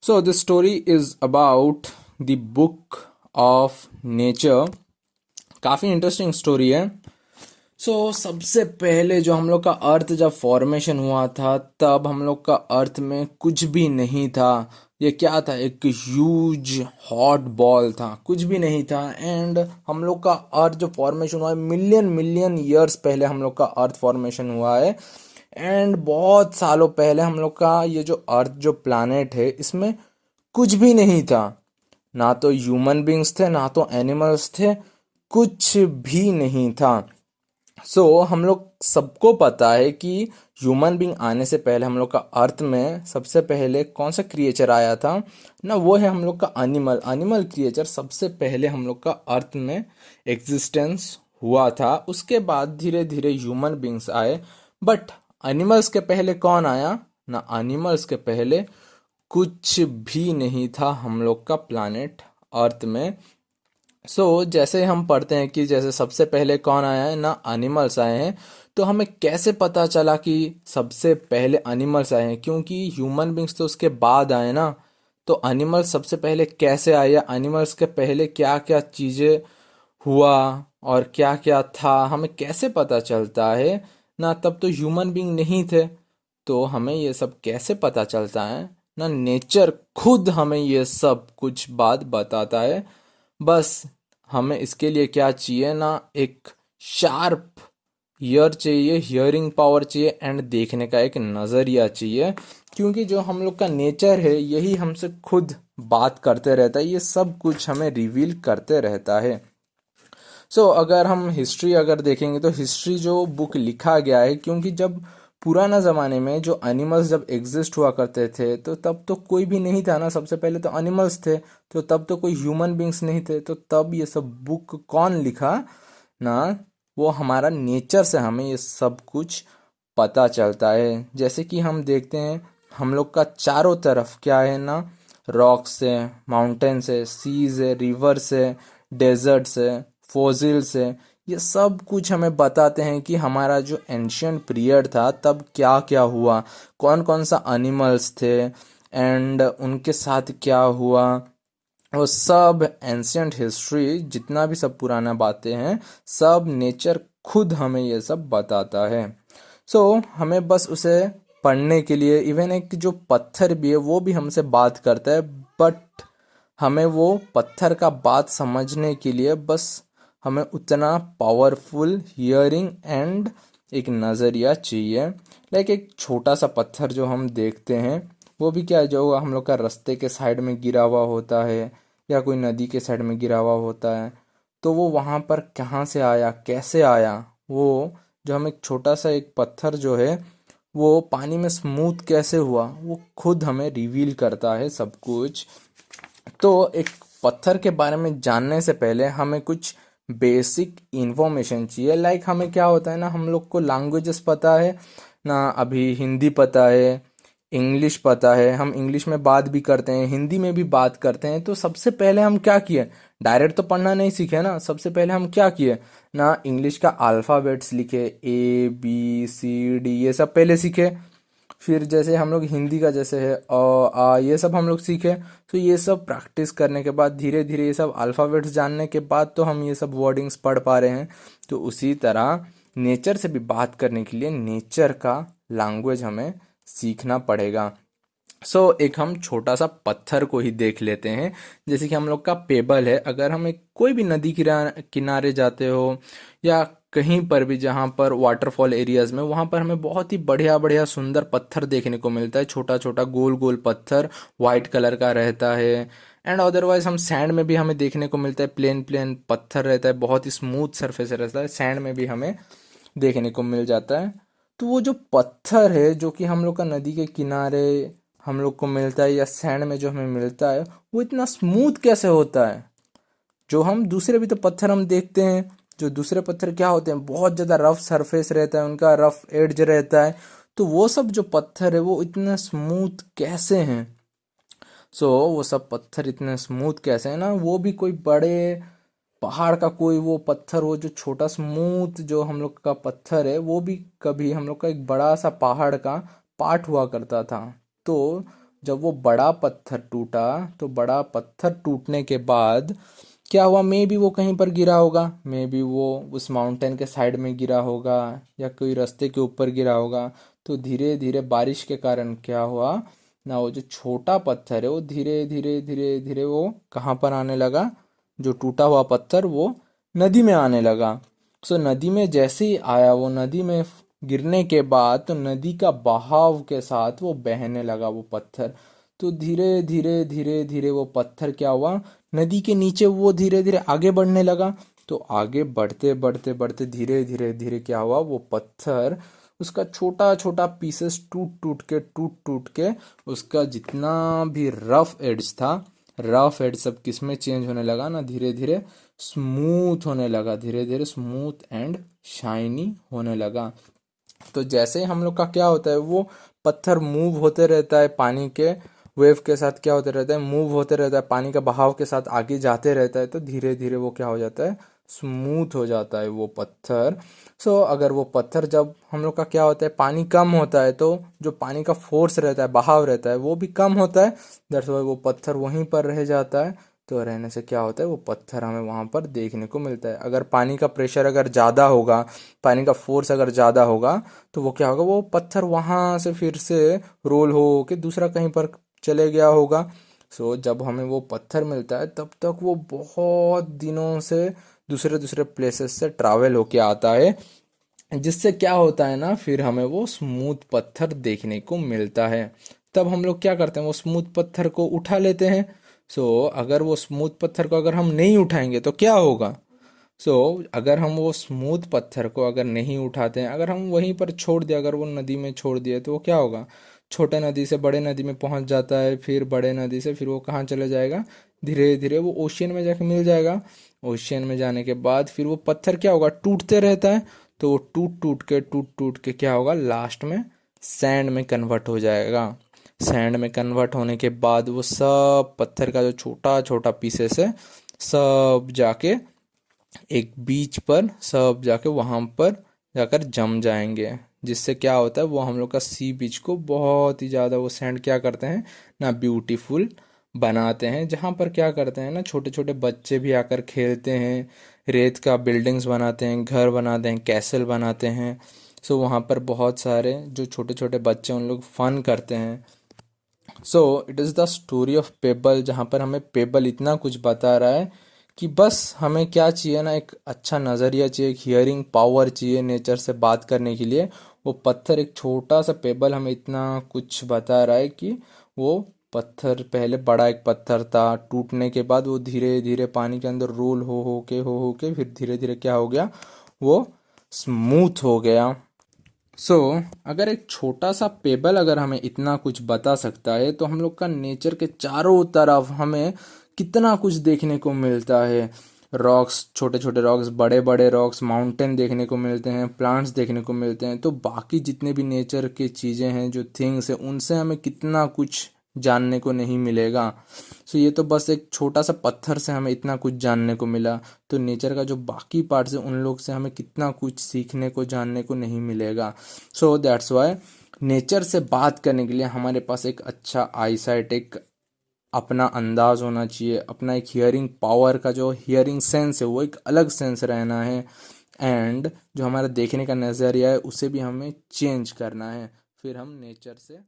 So this story is about the book of nature. काफ़ी interesting story है। सबसे पहले जो हम लोग का अर्थ जब फॉर्मेशन हुआ था तब हम लोग का अर्थ में कुछ भी नहीं था। ये क्या था? एक ह्यूज हॉट बॉल था, कुछ भी नहीं था। एंड हम लोग का अर्थ जो फॉर्मेशन हुआ है, मिलियन मिलियन ईयर्स पहले हम लोग का अर्थ फॉर्मेशन हुआ है। एंड बहुत सालों पहले हम लोग का ये जो अर्थ जो प्लानेट है, इसमें कुछ भी नहीं था। ना तो ह्यूमन बींग्स थे, ना तो एनिमल्स थे, कुछ भी नहीं था। हम लोग सबको पता है कि ह्यूमन बींग आने से पहले हम लोग का अर्थ में सबसे पहले कौन सा क्रिएचर आया था ना, वो है हम लोग का एनिमल क्रिएचर। सबसे पहले हम लोग का अर्थ में एग्जिस्टेंस हुआ था। उसके बाद धीरे धीरे ह्यूमन बींग्स आए। बट एनिमल्स के पहले कौन आया ना? एनिमल्स के पहले कुछ भी नहीं था हम लोग का प्लानेट अर्थ में। जैसे हम पढ़ते हैं कि जैसे सबसे पहले कौन आया है ना, एनिमल्स आए हैं। तो हमें कैसे पता चला कि सबसे पहले एनिमल्स आए हैं? क्योंकि ह्यूमन बींग्स तो उसके बाद आए ना। तो एनिमल्स सबसे पहले कैसे आए, या एनिमल्स के पहले क्या क्या चीजें हुआ और क्या क्या था, हमें कैसे पता चलता है ना? तब तो ह्यूमन बींग नहीं थे। तो हमें ये सब कैसे पता चलता है ना? नेचर खुद हमें ये सब कुछ बात बताता है। बस हमें इसके लिए क्या चाहिए ना, एक शार्प ईयर चाहिए, हियरिंग पावर चाहिए, एंड देखने का एक नज़रिया चाहिए। क्योंकि जो हम लोग का नेचर है, यही हमसे खुद बात करते रहता है, ये सब कुछ हमें रिवील करते रहता है। अगर हम हिस्ट्री अगर देखेंगे तो हिस्ट्री जो बुक लिखा गया है, क्योंकि जब पुराना ज़माने में जो एनिमल्स जब एग्जिस्ट हुआ करते थे, तो तब तो कोई भी नहीं था ना। सबसे पहले तो एनिमल्स थे, तो तब तो कोई ह्यूमन बींग्स नहीं थे। तो तब ये सब बुक कौन लिखा ना? वो हमारा नेचर से हमें ये सब कुछ पता चलता है। जैसे कि हम देखते हैं, हम लोग का चारों तरफ क्या है ना, रॉक्स है, माउंटेन्स है, सीज है, रिवर्स है, डेजर्ट्स है, फोसिल्स है। ये सब कुछ हमें बताते हैं कि हमारा जो एंशियंट पीरियड था तब क्या क्या हुआ, कौन कौन सा एनिमल्स थे, एंड उनके साथ क्या हुआ। वो सब एंशियंट हिस्ट्री, जितना भी सब पुराना बातें हैं, सब नेचर खुद हमें ये सब बताता है। हमें बस उसे पढ़ने के लिए, इवन एक जो पत्थर भी है वो भी हमसे बात करता है। बट हमें वो पत्थर का बात समझने के लिए बस हमें उतना पावरफुल हियरिंग एंड एक नज़रिया चाहिए। लाइक एक छोटा सा पत्थर जो हम देखते हैं, वो भी क्या, जो हम लोग का रास्ते के साइड में गिरा हुआ होता है या कोई नदी के साइड में गिरा हुआ होता है, तो वो वहाँ पर कहाँ से आया, कैसे आया, वो जो हम एक छोटा सा एक पत्थर जो है वो पानी में स्मूथ कैसे हुआ, वो खुद हमें रिवील करता है सब कुछ। एक पत्थर के बारे में जानने से पहले हमें कुछ बेसिक इंफॉर्मेशन चाहिए। लाइक हमें क्या होता है ना, हम लोग को लैंग्वेजेस पता है ना, अभी हिंदी पता है, इंग्लिश पता है, हम इंग्लिश में बात भी करते हैं, हिंदी में भी बात करते हैं। तो सबसे पहले हम क्या किए? डायरेक्ट तो पढ़ना नहीं सीखे ना। सबसे पहले हम क्या किए ना, इंग्लिश का अल्फ़ाबेट्स लिखे, ए बी सी डी, ये सब पहले सीखे। फिर जैसे हम लोग हिंदी का जैसे है अ आ, ये सब हम लोग सीखे। ये सब प्रैक्टिस करने के बाद, धीरे धीरे ये सब अल्फ़ाबेट्स जानने के बाद तो हम ये सब वर्डिंग्स पढ़ पा रहे हैं। उसी तरह नेचर से भी बात करने के लिए नेचर का लैंग्वेज हमें सीखना पड़ेगा। एक हम छोटा सा पत्थर को ही देख लेते हैं। जैसे कि हम लोग का पेबल है, अगर हम एक कोई भी नदी किनारे जाते हो या कहीं पर भी जहाँ पर वाटरफॉल एरियाज में, वहाँ पर हमें बहुत ही बढ़िया बढ़िया सुंदर पत्थर देखने को मिलता है। छोटा छोटा गोल गोल पत्थर वाइट कलर का रहता है। एंड अदरवाइज हम सैंड में भी हमें देखने को मिलता है, प्लेन प्लेन पत्थर रहता है, बहुत ही स्मूथ सरफेस रहता है, सैंड में भी हमें देखने को मिल जाता है। वो जो पत्थर है जो कि हम लोग का नदी के किनारे हम लोग को मिलता है, या सैंड में जो हमें मिलता है, वो इतना स्मूथ कैसे होता है? जो हम दूसरे भी तो पत्थर हम देखते हैं, जो दूसरे पत्थर क्या होते हैं, बहुत ज़्यादा रफ सरफेस रहता है, उनका रफ एड्ज रहता है। वो सब जो पत्थर है वो इतना स्मूथ कैसे हैं? वो सब पत्थर इतने स्मूथ कैसे हैं ना? वो भी कोई बड़े पहाड़ का कोई वो पत्थर हो जो छोटा स्मूथ जो हम लोग का पत्थर है, वो भी कभी हम लोग का एक बड़ा सा पहाड़ का पार्ट हुआ करता था। तो जब वो बड़ा पत्थर टूटा तो बड़ा पत्थर टूटने के बाद क्या हुआ, मे बी वो कहीं पर गिरा होगा, मे बी वो उस माउंटेन के साइड में गिरा होगा या कोई रास्ते के ऊपर गिरा होगा। तो धीरे धीरे बारिश के कारण क्या हुआ ना, वो जो छोटा पत्थर है वो धीरे धीरे धीरे धीरे वो कहाँ पर आने लगा, जो टूटा हुआ पत्थर वो नदी में आने लगा। सो नदी में जैसे ही आया, वो नदी में गिरने के बाद तो नदी का बहाव के साथ वो बहने लगा वो पत्थर। तो धीरे धीरे धीरे धीरे वो पत्थर क्या हुआ, नदी के नीचे वो धीरे धीरे आगे बढ़ने लगा। तो आगे बढ़ते बढ़ते बढ़ते धीरे धीरे धीरे क्या हुआ, वो पत्थर उसका छोटा छोटा पीसेस टूट टूट के उसका जितना भी रफ एड्स था, रफ एड सब किस में चेंज होने लगा ना, धीरे धीरे स्मूथ होने लगा, धीरे धीरे स्मूथ एंड शाइनी होने लगा। तो जैसे ही हम लोग का क्या होता है, वो पत्थर मूव होते रहता है पानी के वेव के साथ, क्या होते रहता है, मूव होते रहता है पानी का बहाव के साथ आगे जाते रहता है। तो धीरे धीरे वो क्या हो जाता है, स्मूथ हो जाता है वो पत्थर। अगर वो पत्थर, जब हम लोग का क्या होता है, पानी कम होता है तो जो पानी का फोर्स रहता है, बहाव रहता है, वो भी कम होता है। दैट्स वाई वो पत्थर वहीं पर रह जाता है। तो रहने से क्या होता है, वो पत्थर हमें वहां पर देखने को मिलता है। अगर पानी का प्रेशर अगर ज़्यादा होगा, पानी का फोर्स अगर ज़्यादा होगा, तो वो क्या होगा, वो पत्थर वहां से फिर से रोल हो के दूसरा कहीं पर चले गया होगा। जब हमें वो पत्थर मिलता है तब तक वो बहुत दिनों से दूसरे दूसरे प्लेसेस से ट्रैवल होके आता है, जिससे क्या होता है ना, फिर हमें वो स्मूथ पत्थर देखने को मिलता है। तब हम लोग क्या करते हैं, वो स्मूथ पत्थर को उठा लेते हैं। अगर वो स्मूथ पत्थर को अगर हम नहीं उठाएंगे तो क्या होगा। अगर हम वो स्मूथ पत्थर को अगर नहीं उठाते हैं, अगर हम वहीं पर छोड़ दिया, अगर वो नदी में छोड़ दिए, तो वो क्या होगा, छोटे नदी से बड़े नदी में पहुंच जाता है, फिर बड़े नदी से फिर वो कहाँ चले जाएगा, धीरे धीरे वो ओशियन में जाके मिल जाएगा। ओशियन में जाने के बाद फिर वो पत्थर क्या होगा, टूटते रहता है। तो वो टूट टूट के क्या होगा, लास्ट में सैंड में कन्वर्ट हो जाएगा। सैंड में कन्वर्ट होने के बाद वो सब पत्थर का जो छोटा छोटा पीसेस है, सब जाके एक बीच पर, सब जाके वहां पर जाकर जम जाएंगे। जिससे क्या होता है, वो हम लोग का सी बीच को बहुत ही ज़्यादा वो सैंड क्या करते हैं ना, ब्यूटीफुल बनाते हैं। जहाँ पर क्या करते हैं ना, छोटे छोटे बच्चे भी आकर खेलते हैं, रेत का बिल्डिंग्स बनाते हैं, घर बनाते हैं, कैसल बनाते हैं। वहाँ पर बहुत सारे जो छोटे छोटे बच्चे उन लोग फन करते हैं। It is the story of payable, जहाँ पर हमें पेबल इतना कुछ बता रहा है कि बस हमें क्या चाहिए ना, एक अच्छा नज़रिया चाहिए, एक हियरिंग पावर चाहिए नेचर से बात करने के लिए। वो पत्थर, एक छोटा सा पेबल हमें इतना कुछ बता रहा है कि वो पत्थर पहले बड़ा एक पत्थर था, टूटने के बाद वो धीरे धीरे पानी के अंदर रोल हो के फिर धीरे धीरे क्या हो गया, वो स्मूथ हो गया। अगर एक छोटा सा पेबल अगर हमें इतना कुछ बता सकता है, तो हम लोग का नेचर के चारों तरफ हमें कितना कुछ देखने को मिलता है। रॉक्स, छोटे छोटे रॉक्स, बड़े बड़े रॉक्स, माउंटेन देखने को मिलते हैं, प्लांट्स देखने को मिलते हैं। तो बाकी जितने भी नेचर की चीज़ें हैं, जो थिंग्स हैं, उनसे हमें कितना कुछ जानने को नहीं मिलेगा। ये तो बस एक छोटा सा पत्थर से हमें इतना कुछ जानने को मिला। तो नेचर का जो बाकी पार्ट्स है, उन लोग से हमें कितना कुछ सीखने को, जानने को नहीं मिलेगा। दैट्स वाई नेचर से बात करने के लिए हमारे पास एक अच्छा आईसाइट, एक अपना अंदाज होना चाहिए, अपना एक हियरिंग पावर का जो हियरिंग सेंस है, वो एक अलग सेंस रहना है। एंड जो हमारा देखने का नज़रिया है, उसे भी हमें चेंज करना है, फिर हम नेचर से